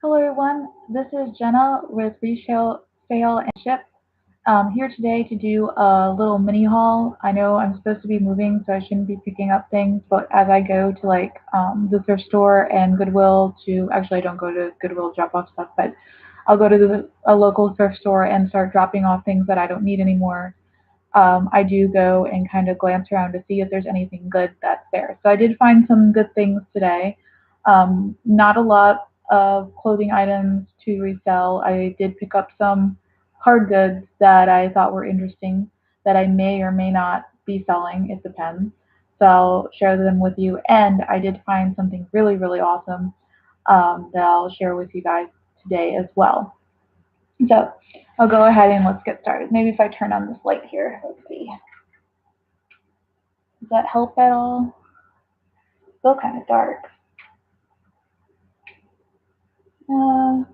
Hello everyone, this is Jenna with Resale Sale and Ship. Here today to do a little mini haul. I know I'm supposed to be moving, so I shouldn't be picking up things, but as I go to the thrift store and Goodwill to actually I don't go to Goodwill to drop off stuff, but I'll go to a local thrift store and start dropping off things that I don't need anymore. I do go and kind of glance around to see if there's anything good that's there. So I did find some good things today. Not a lot of clothing items to resell. I did pick up some hard goods that I thought were interesting that I may or may not be selling. It depends. So I'll share them with you. And I did find something really, really awesome that I'll share with you guys today as well. So I'll go ahead and let's get started. Maybe if I turn on this light here, let's see. Does that help at all? It's still kind of dark. Uh,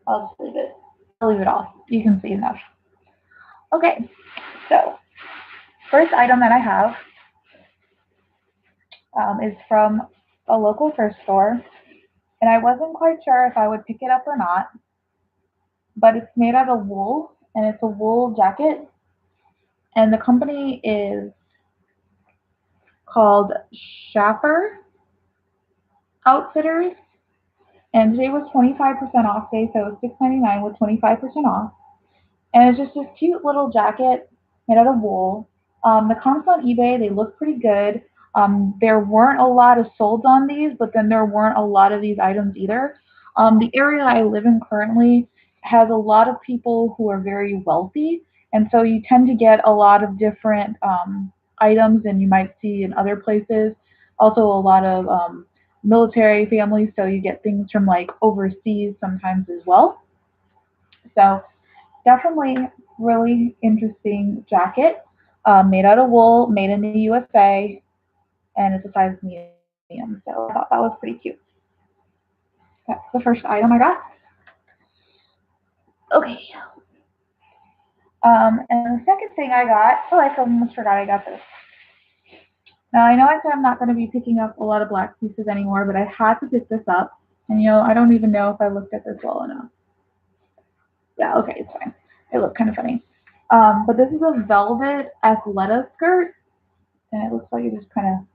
I'll just leave it. I'll leave it off. You can see enough. Okay, so first item that I have is from a local thrift store, and I wasn't quite sure if I would pick it up or not, but it's made out of wool, and it's a wool jacket, and the company is called Schaffer Outfitters, and today was 25% off day, so it was $6.99 with 25% off. And it's just this cute little jacket made out of wool. The comps on eBay, they look pretty good. There weren't a lot of solds on these, but then there weren't a lot of these items either. The area I live in currently has a lot of people who are very wealthy, and so you tend to get a lot of different items than you might see in other places. Also, a lot of military families, so you get things from like overseas sometimes as well. So definitely really interesting jacket, made out of wool, made in the USA, and it's a size medium. So I thought that was pretty cute. That's the first item I got. Okay. And the second thing I got, oh, I almost forgot I got this. Now I know I said I'm not going to be picking up a lot of black pieces anymore, but I had to pick this up. And I don't even know if I looked at this well enough. Yeah, okay, it's fine. It looked kind of funny. But this is a velvet athleta skirt, and it looks like it just kind of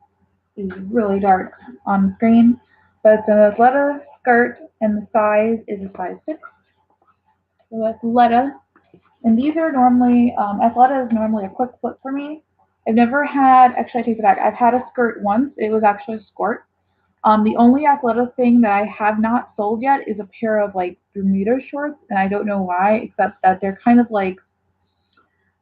is really dark on the screen. But it's an athleta skirt, and the size is a size 6. So athleta. And these are normally, athleta is normally a quick flip for me. I've never had, actually, I take it back. I've had a skirt once. It was actually a skirt. The only athleta thing that I have not sold yet is a pair of like Bermuda shorts, and I don't know why, except that they're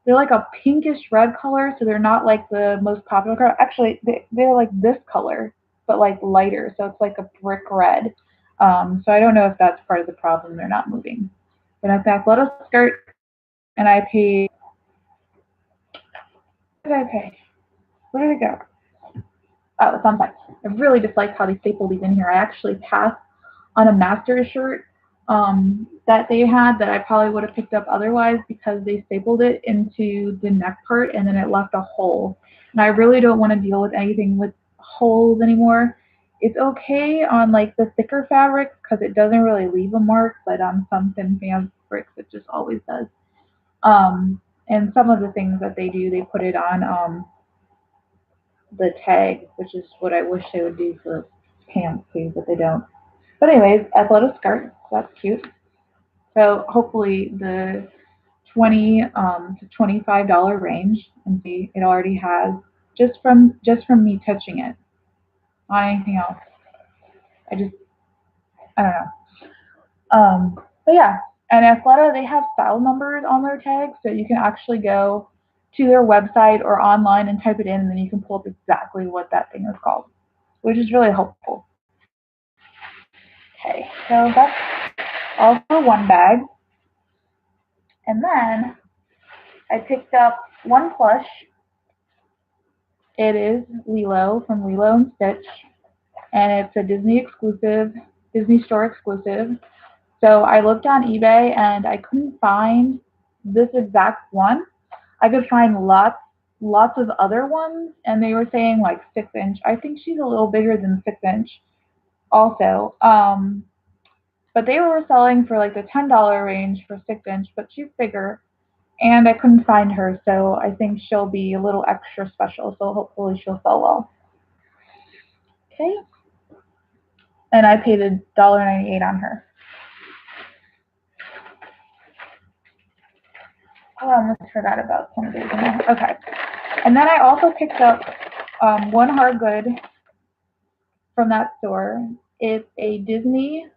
like a pinkish red color, so they're not like the most popular color. Actually, they're like this color, but like lighter, so it's like a brick red. So I don't know if that's part of the problem. They're not moving. But it's an athleta skirt, and I paid. What did I pay? Where did it go? Oh, it's on site. I really dislike how they staple these in here. I actually passed on a master's shirt that they had that I probably would have picked up otherwise because they stapled it into the neck part and then it left a hole. And I really don't want to deal with anything with holes anymore. It's okay on like the thicker fabrics because it doesn't really leave a mark, but on some thin fabrics it just always does. And some of the things that they do, they put it on the tag, which is what I wish they would do for pants too, but they don't. But anyways, athleta skirt, so that's cute. So hopefully the 20 to $25 range, and see it already has just from me touching it. Not anything else. I just I don't know. But yeah, and Athleta they have style numbers on their tags, so you can actually go to their website or online and type it in, and then you can pull up exactly what that thing is called, which is really helpful. Okay, so that's all for one bag, and then I picked up one plush. It is Lilo from Lilo and Stitch, and it's a Disney exclusive, Disney store exclusive. So I looked on eBay and I couldn't find this exact one. I could find lots of other ones, and they were saying like 6 inch. I think she's a little bigger than 6 inch. also. But they were selling for like the $10 range for 6 inch, but she's bigger. And I couldn't find her, so I think she'll be a little extra special. So hopefully she'll sell well. Okay. And I paid $1.98 on her. Oh, I almost forgot about some of these. Okay. And then I also picked up one hard good from that store. It's a Disneyland,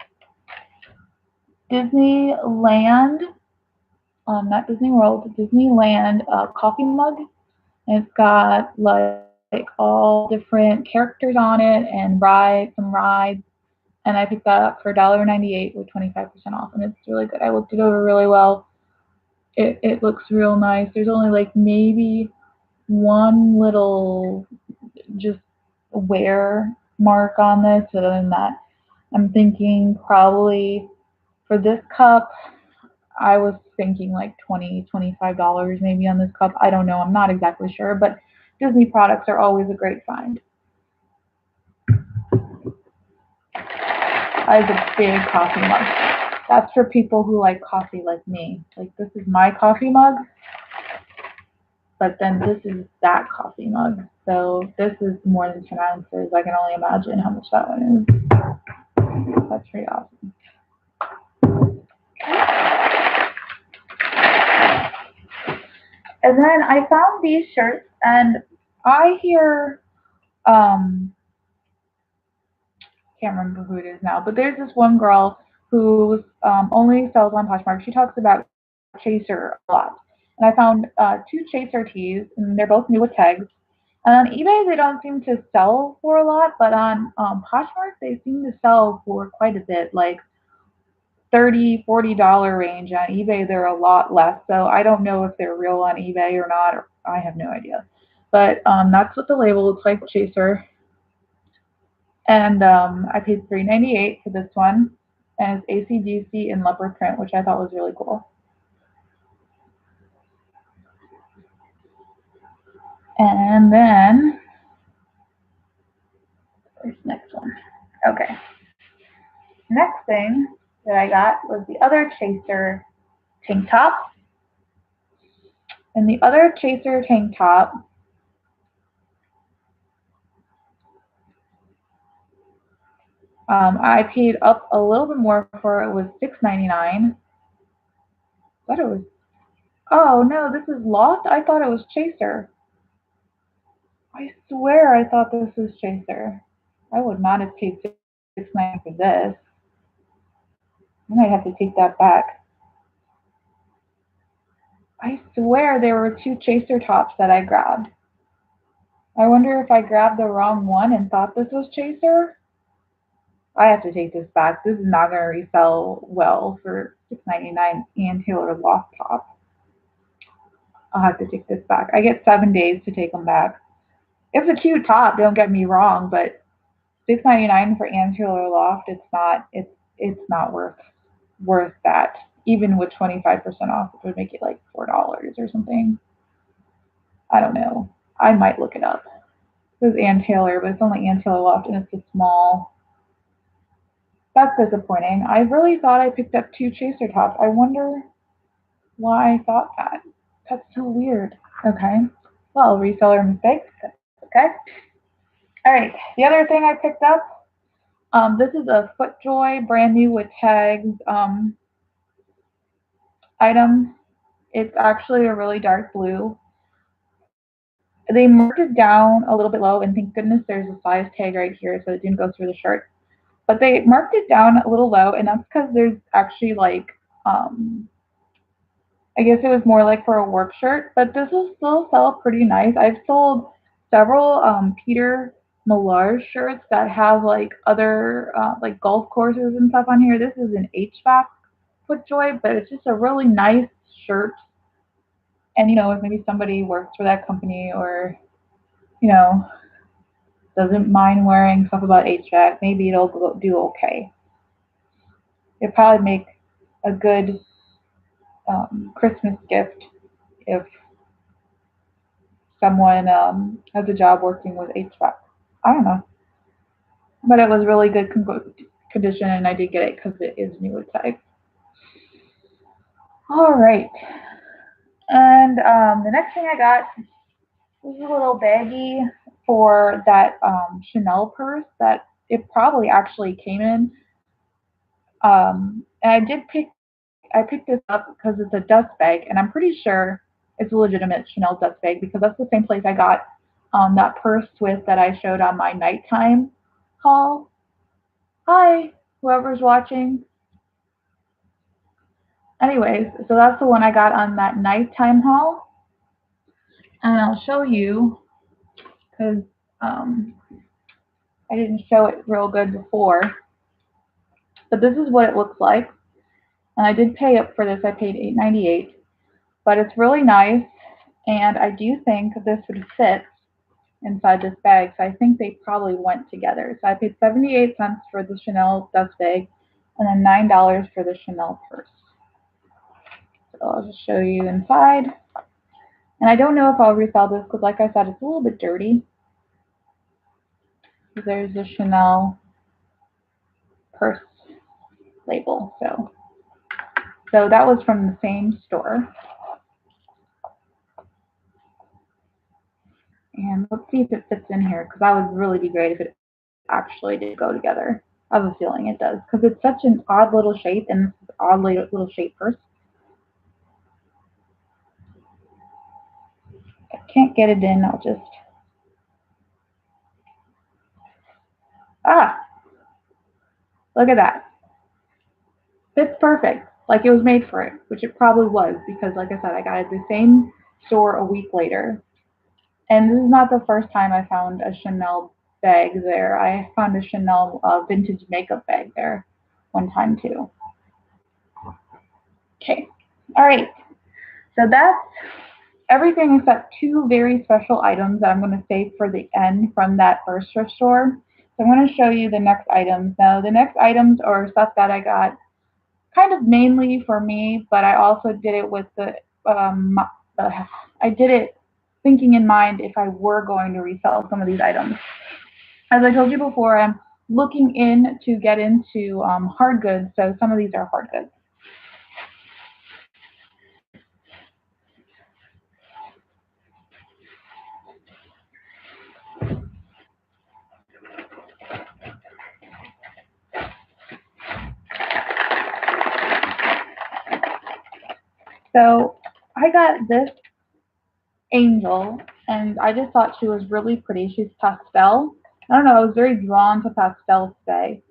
not Disney World, Disneyland coffee mug. And it's got like all different characters on it and some rides. And I picked that up for $1.98 with 25% off. And it's really good. I looked it over really well. It looks real nice. There's only like maybe one little just wear mark on this. Other than that, I'm thinking probably for this cup, I was thinking like $25 maybe on this cup. I don't know. I'm not exactly sure, but Disney products are always a great find. I have a big coffee mug. That's for people who like coffee like me. Like this is my coffee mug, but then this is that coffee mug. So this is more than 10 ounces. I can only imagine how much that one is. That's pretty awesome. And then I found these shirts, and I hear, can't remember who it is now, but there's this one girl who only sells on Poshmark. She talks about Chaser a lot. And I found two Chaser tees, and they're both new with tags. And on eBay, they don't seem to sell for a lot, but on Poshmark, they seem to sell for quite a bit, like $30, $40 range. On eBay, they're a lot less. So I don't know if they're real on eBay or not. Or I have no idea. But that's what the label looks like, Chaser. And I paid $3.98 for this one, and it's AC/DC in leopard print, which I thought was really cool. And then where's the next one? Okay. Next thing that I got was the other Chaser tank top. And the other Chaser tank top, I paid up a little bit more for. It was $6.99. But it was. Oh no, this is Lost. I thought it was Chaser. I swear I thought this was Chaser. I would not have paid $6.99 for this. I might have to take that back. I swear there were two Chaser tops that I grabbed. I wonder if I grabbed the wrong one and thought this was Chaser. I have to take this back. This is not going to resell well for $6.99 and Taylor Loft top. I'll have to take this back. I get 7 days to take them back. It's a cute top, don't get me wrong, but $6.99 for Ann Taylor Loft, it's not worth that. Even with 25% off, it would make it like $4 or something. I don't know. I might look it up. This is Ann Taylor, but it's only Ann Taylor Loft and it's a small. That's disappointing. I really thought I picked up two Chaser tops. I wonder why I thought that. That's so weird. Okay. Well, reseller mistakes. Okay. All right. The other thing I picked up, this is a FootJoy brand new with tags item. It's actually a really dark blue. They marked it down a little bit low, and thank goodness there's a size tag right here so it didn't go through the shirt. But they marked it down a little low, and that's because there's actually like, I guess it was more like for a work shirt, but this will still sell pretty nice. I've sold several Peter Millar shirts that have like other like golf courses and stuff on here. This is an HVAC FootJoy, but it's just a really nice shirt. And if maybe somebody works for that company or you know doesn't mind wearing stuff about HVAC, maybe it'll do okay. It'd probably make a good Christmas gift if someone has a job working with HVAC. I don't know. but it was really good condition, and I did get it because it is new inside. All right, and the next thing I got was a little baggie for that Chanel purse that it probably actually came in. And I picked this up because it's a dust bag, and I'm pretty sure it's a legitimate Chanel dust bag because that's the same place I got that purse with that I showed on my nighttime haul. Hi, whoever's watching. Anyways, so that's the one I got on that nighttime haul, and I'll show you because um, I didn't show it real good before. But this is what it looks like, and I did pay up for this. I paid $8.98, but it's really nice, and I do think this would fit inside this bag. So I think they probably went together. So I paid 78 cents for the Chanel dust bag, and then $9 for the Chanel purse. So I'll just show you inside. And I don't know if I'll resell this because, like I said, it's a little bit dirty. There's the Chanel purse label. So that was from the same store. And let's see if it fits in here because that would really be great if it actually did go together. I have a feeling it does because it's such an odd little shape and this is odd little shape purse. I can't get it in. I'll just ah, look at that. Fits perfect. Like it was made for it, which it probably was because, like I said, I got it at the same store a week later. And this is not the first time I found a Chanel bag there. I found a Chanel vintage makeup bag there one time too. Okay. All right. So that's everything except two very special items that I'm going to save for the end from that first thrift store. So I'm going to show you the next items. Now, the next items are stuff that I got kind of mainly for me, but I also did it with um, uh, I did it thinking in mind if I were going to resell some of these items. As I told you before, I'm looking in to get into hard goods, so some of these are hard goods. So I got this angel, and I just thought she was really pretty. She's pastel. I don't know. I was very drawn to pastel today,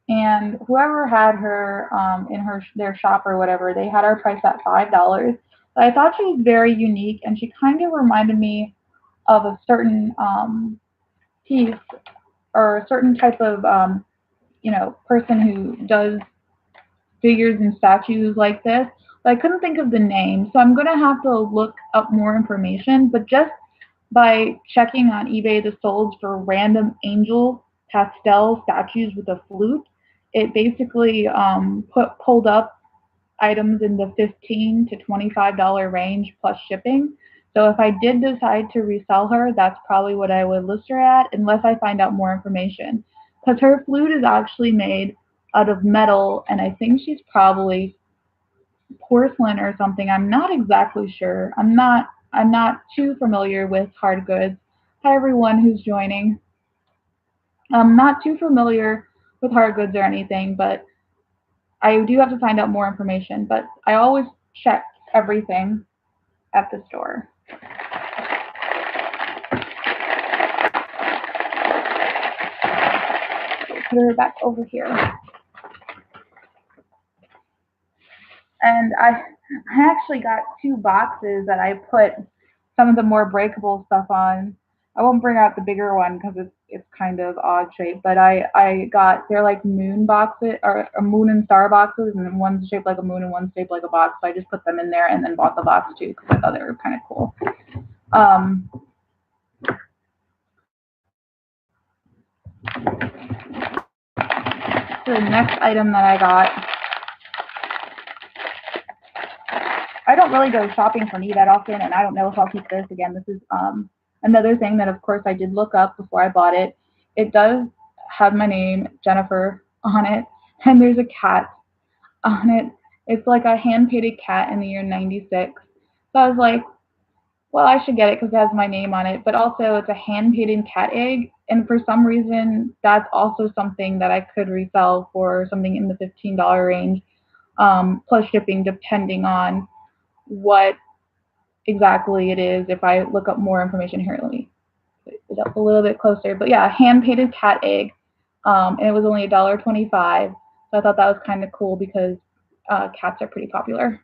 and whoever had her in their shop or whatever, they had her priced at $5. But I thought she was very unique, and she kind of reminded me of a certain piece or a certain type of person who does figures and statues like this. But I couldn't think of the name, so I'm gonna have to look up more information. But just by checking on eBay the solds for random angel pastel statues with a flute, it basically pulled up items in the $15 to $25 range plus shipping. So if I did decide to resell her, that's probably what I would list her at, unless I find out more information. Because her flute is actually made out of metal, and I think she's probably porcelain or something. I'm not exactly sure. I'm not too familiar with hard goods. Hi everyone who's joining. I'm not too familiar with hard goods or anything, but I do have to find out more information. But I always check everything at the store. Put her back over here. And I actually got two boxes that I put some of the more breakable stuff on. I won't bring out the bigger one because it's kind of odd shape, but I got they're like moon boxes or moon and star boxes, and then one's shaped like a moon and one's shaped like a box. So I just put them in there and then bought the box too because I thought they were kind of cool. Um, so the next item that I got, I don't really go shopping for me that often, and I don't know if I'll keep this. Again, this is another thing that, of course, I did look up before I bought it. It does have my name, Jennifer, on it, and there's a cat on it. It's like a hand-painted cat in the year 96. So I was like, well, I should get it because it has my name on it, but also it's a hand-painted cat egg, and for some reason, that's also something that I could resell for something in the $15 range, plus shipping, depending on what exactly it is. If I look up more information here, let me put it up a little bit closer. But yeah, hand-painted cat egg, and it was only $1.25. So I thought that was kind of cool because cats are pretty popular.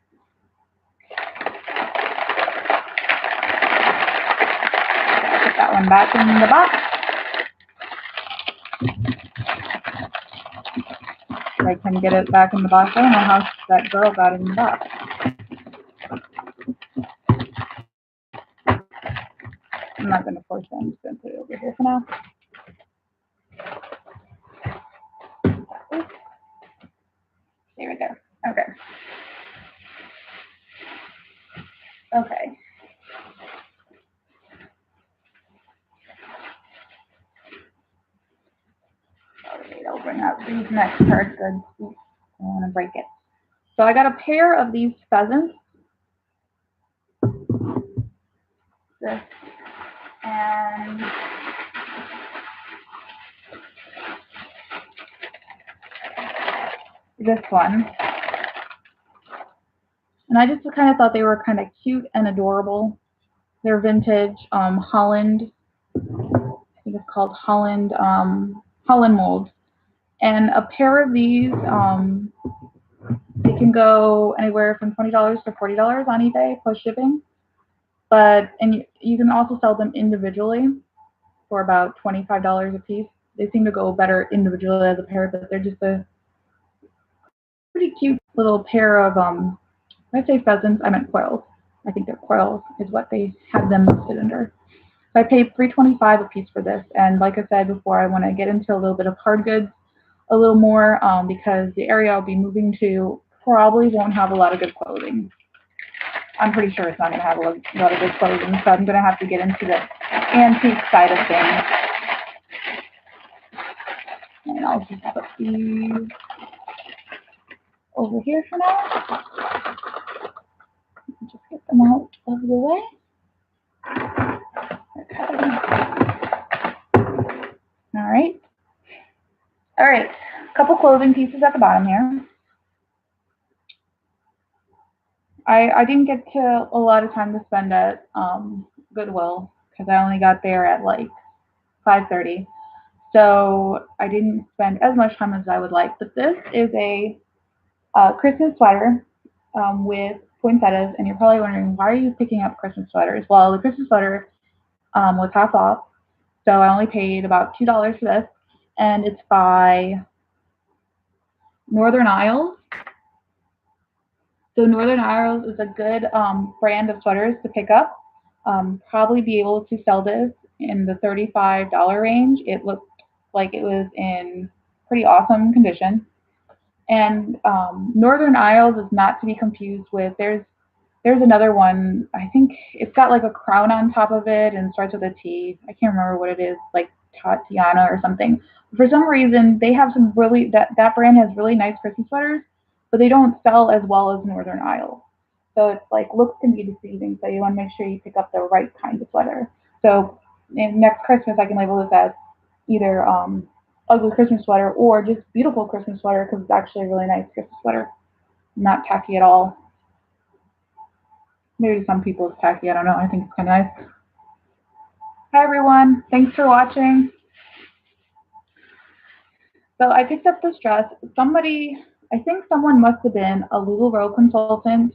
Put that one back in the box. I can get it back in the box. I don't know how that girl got it in the box. I'm not going to force it. I'm just going to put it over here for now. Stay right there. Okay. Okay. Alright, I'll bring out these next card goods. Oops, I don't want to break it. So I got a pair of these pheasants. This and this one. And I just kind of thought they were kind of cute and adorable. They're vintage Holland. I think it's called Holland mold. And a pair of these, they can go anywhere from $20 to $40 on eBay plus shipping. And you can also sell them individually for about $25 a piece. They seem to go better individually as a pair, but they're just a pretty cute little pair of when I say pheasants, I meant quails. I think they're quails is what they have them listed under. So I paid $3.25 a piece for this, and like I said before, I want to get into a little bit of hard goods a little more because the area I'll be moving to probably won't have a lot of good clothing. I'm pretty sure it's not going to have a lot of good clothing, so I'm going to have to get into the antique side of things. And I'll just put these over here for now. Just get them out of the way. Okay. All right. A couple clothing pieces at the bottom here. I didn't get to a lot of time to spend at Goodwill because I only got there at like 5:30. So I didn't spend as much time as I would like. But this is a Christmas sweater with poinsettias, and you're probably wondering, why are you picking up Christmas sweaters? Well, the Christmas sweater was half off, so I only paid about $2 for this, and it's by Northern Isles. So Northern Isles is a good brand of sweaters to pick up. Probably be able to sell this in the $35 range. It looked like it was in pretty awesome condition. And Northern Isles is not to be confused with, there's another one, I think it's got like a crown on top of it and starts with a T. I can't remember what it is, like Tatiana or something. For some reason, they have some really, that brand has really nice Christmas sweaters, but they don't sell as well as Northern Isles. So it's like, looks can be deceiving, so you want to make sure you pick up the right kind of sweater. So next Christmas, I can label this as either ugly Christmas sweater or just beautiful Christmas sweater because it's actually a really nice Christmas sweater. Not tacky at all. Maybe some people it's tacky, I don't know. I think it's kind of nice. Hi everyone, thanks for watching. So I picked up this dress. I think someone must have been a LuLaRoe consultant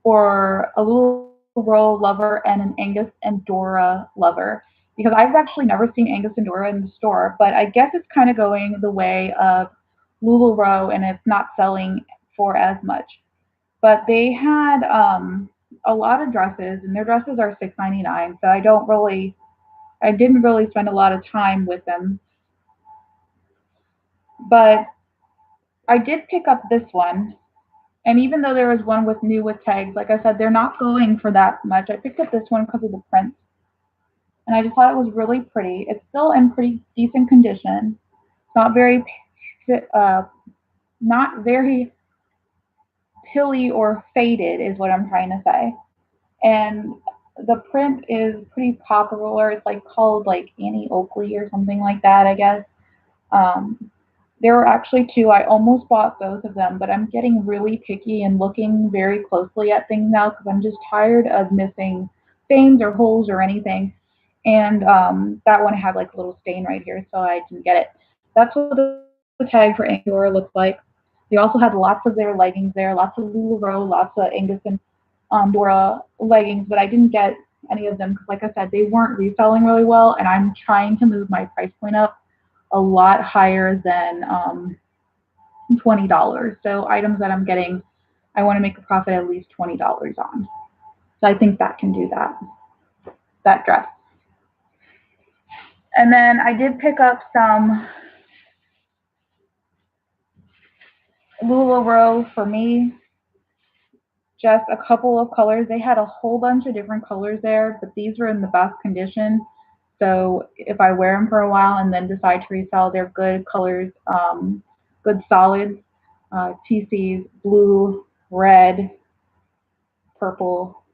or a LuLaRoe lover and an Angus and Dora lover, because I've actually never seen Angus and Dora in the store, but I guess it's kind of going the way of LuLaRoe and it's not selling for as much. But they had a lot of dresses, and their dresses are $6.99, so I didn't really spend a lot of time with them. But I did pick up this one, and even though there was one with new with tags, like I said, they're not going for that much. I picked up this one because of the print, and I just thought it was really pretty. It's still in pretty decent condition. not very, uh, not very pilly or faded is what I'm trying to say. And the print is pretty popular. It's like called like Annie Oakley or something like that, I guess. Um, there were actually two. I almost bought both of them, but I'm getting really picky and looking very closely at things now because I'm just tired of missing stains or holes or anything. And that one had like a little stain right here, so I didn't get it. That's what the tag for Angora looks like. They also had lots of their leggings there, lots of LuLaRoe, lots of Angus and Dora leggings, but I didn't get any of them because, like I said, they weren't reselling really well, and I'm trying to move my price point up a lot higher than $20. So items that I'm getting, I want to make a profit at least $20 on. So I think that can do that dress. And then I did pick up some LuLaRoe for me, just a couple of colors. They had a whole bunch of different colors there, but these were in the best condition. So if I wear them for a while and then decide to resell, they're good colors, good solids, TCs, blue, red, purple,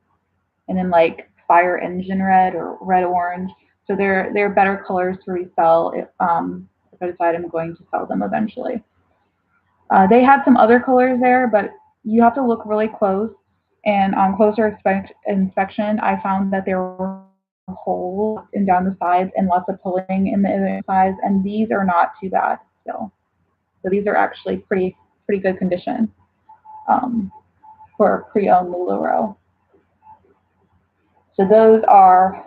and then like fire engine red or red orange. So they're better colors to resell if I decide I'm going to sell them eventually. They had some other colors there, but you have to look really close. And on closer inspection, I found that there were holes and down the sides and lots of pulling in the sides, and these are not too bad still. So these are actually pretty good condition um, for pre-owned LuLaRoe. So those are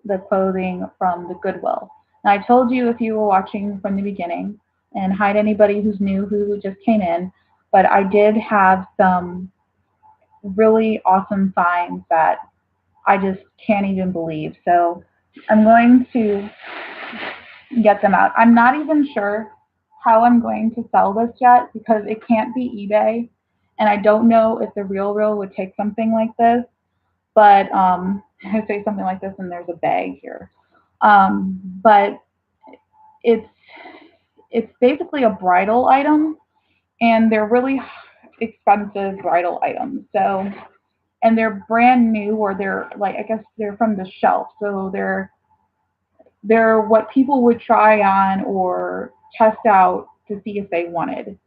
the clothing from the Goodwill. Now I told you if you were watching from the beginning, and hi to anybody who's new who just came in, but I did have some really awesome finds that I just can't even believe. So I'm going to get them out. I'm not even sure how I'm going to sell this yet because it can't be eBay, and I don't know if the Real Real would take something like this. But I say something like this, and there's a bag here. But it's it's basically a bridal item, and they're really expensive bridal items. So and they're brand new, or they're like I guess they're from the shelf, so they're what people would try on or test out to see if they wanted.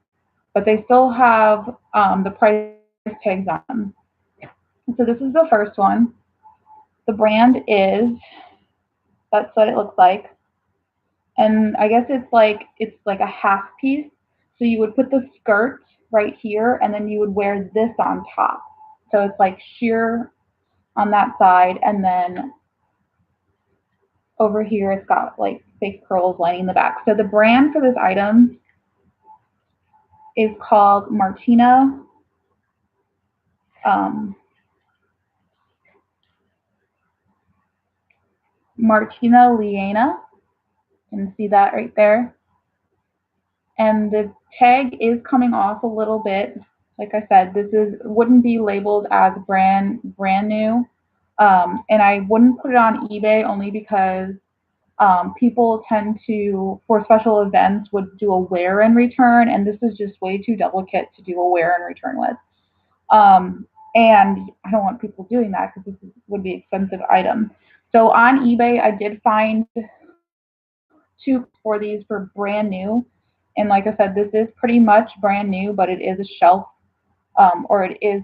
But they still have the price tags on them. So this is the first one. The brand is that's what it looks like. And I guess it's like a half piece. So you would put the skirt right here, and then you would wear this on top. So it's like sheer on that side, and then over here it's got like fake pearls lining the back. So the brand for this item is called um, Martina Liana. You can see that right there. And the tag is coming off a little bit. Like I said, this is wouldn't be labeled as brand new, and I wouldn't put it on eBay only because people tend to, for special events, would do a wear and return, and this is just way too delicate to do a wear and return with. And I don't want people doing that because would be an expensive item. So on eBay, I did find two for these for brand new. And like I said, this is pretty much brand new, but it is a shelf, or it is,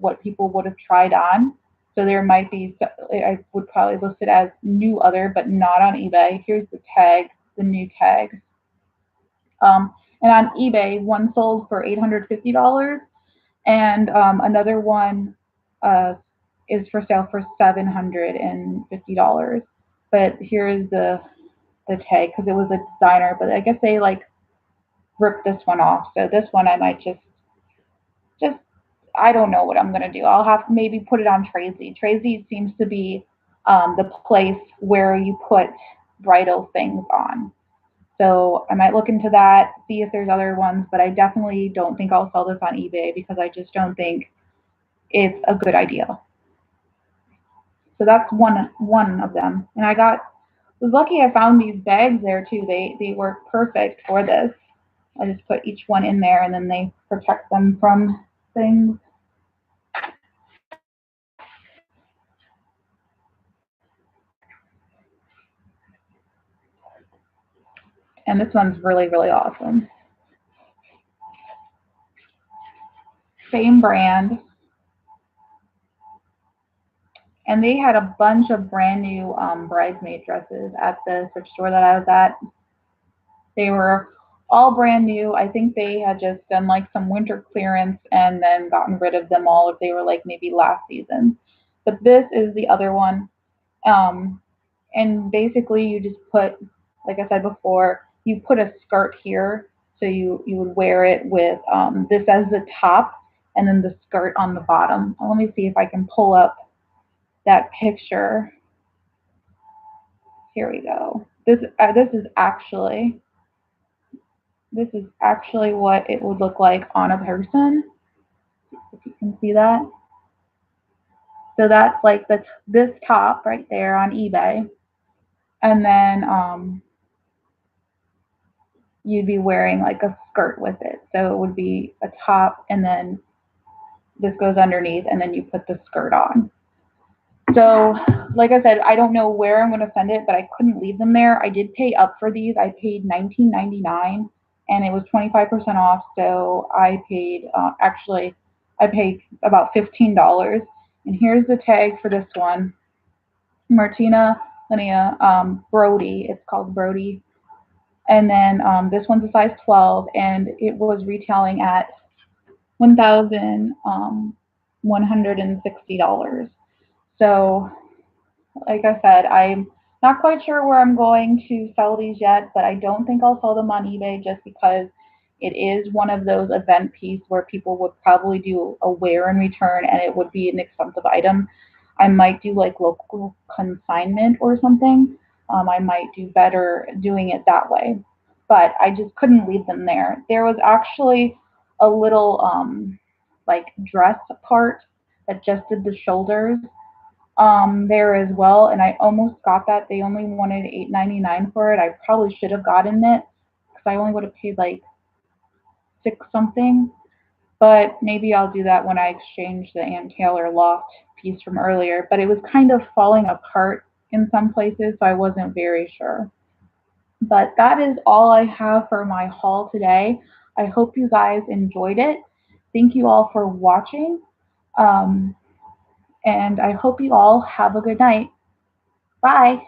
what people would have tried on. So there might be, I would probably list it as new other, but not on eBay. Here's the tag, the new tag. And on eBay, one sold for $850, and another one uh, is for sale for $750. But here is the tag because it was a designer, but I guess they like ripped this one off. So this one I might just I don't know what I'm gonna do. I'll have to maybe put it on Tracy. Tracy seems to be the place where you put bridal things on. So I might look into that, see if there's other ones, but I definitely don't think I'll sell this on eBay because I just don't think it's a good idea. So that's one of them, and I got was lucky I found these bags there too. They work perfect for this. I just put each one in there and then they protect them from things. And this one's really, really awesome. Same brand. And they had a bunch of brand new bridesmaid dresses at the thrift store that I was at. They were all brand new. I think they had just done like some winter clearance and then gotten rid of them all if they were like maybe last season. But this is the other one. Um, and basically you just put, like I said before, you put a skirt here. So you would wear it with this as the top and then the skirt on the bottom. Let me see if I can pull up that picture. Here we go. This is actually what it would look like on a person. If you can see that. So that's like this top right there on eBay, and then you'd be wearing like a skirt with it. So it would be a top, and then this goes underneath, and then you put the skirt on. So, like I said, I don't know where I'm going to send it, but I couldn't leave them there. I did pay up for these. I paid $19.99, and it was 25% off. So I paid I paid about $15. And here's the tag for this one, Martina Linnea Brody. It's called Brody. And then this one's a size 12, and it was retailing at $1,160. So like I said, I'm not quite sure where I'm going to sell these yet, but I don't think I'll sell them on eBay just because it is one of those event pieces where people would probably do a wear and return and it would be an expensive item. I might do like local consignment or something. I might do better doing it that way, but I just couldn't leave them there. There was actually a little like dress part that just did the shoulders there as well, and I almost got that. They only wanted $8.99 for it. I probably should have gotten it because I only would have paid like six something. But maybe I'll do that when I exchange the Ann Taylor loft piece from earlier. But it was kind of falling apart in some places, so I wasn't very sure. But that is all I have for my haul today. I hope you guys enjoyed it. Thank you all for watching. Um, and I hope you all have a good night. Bye.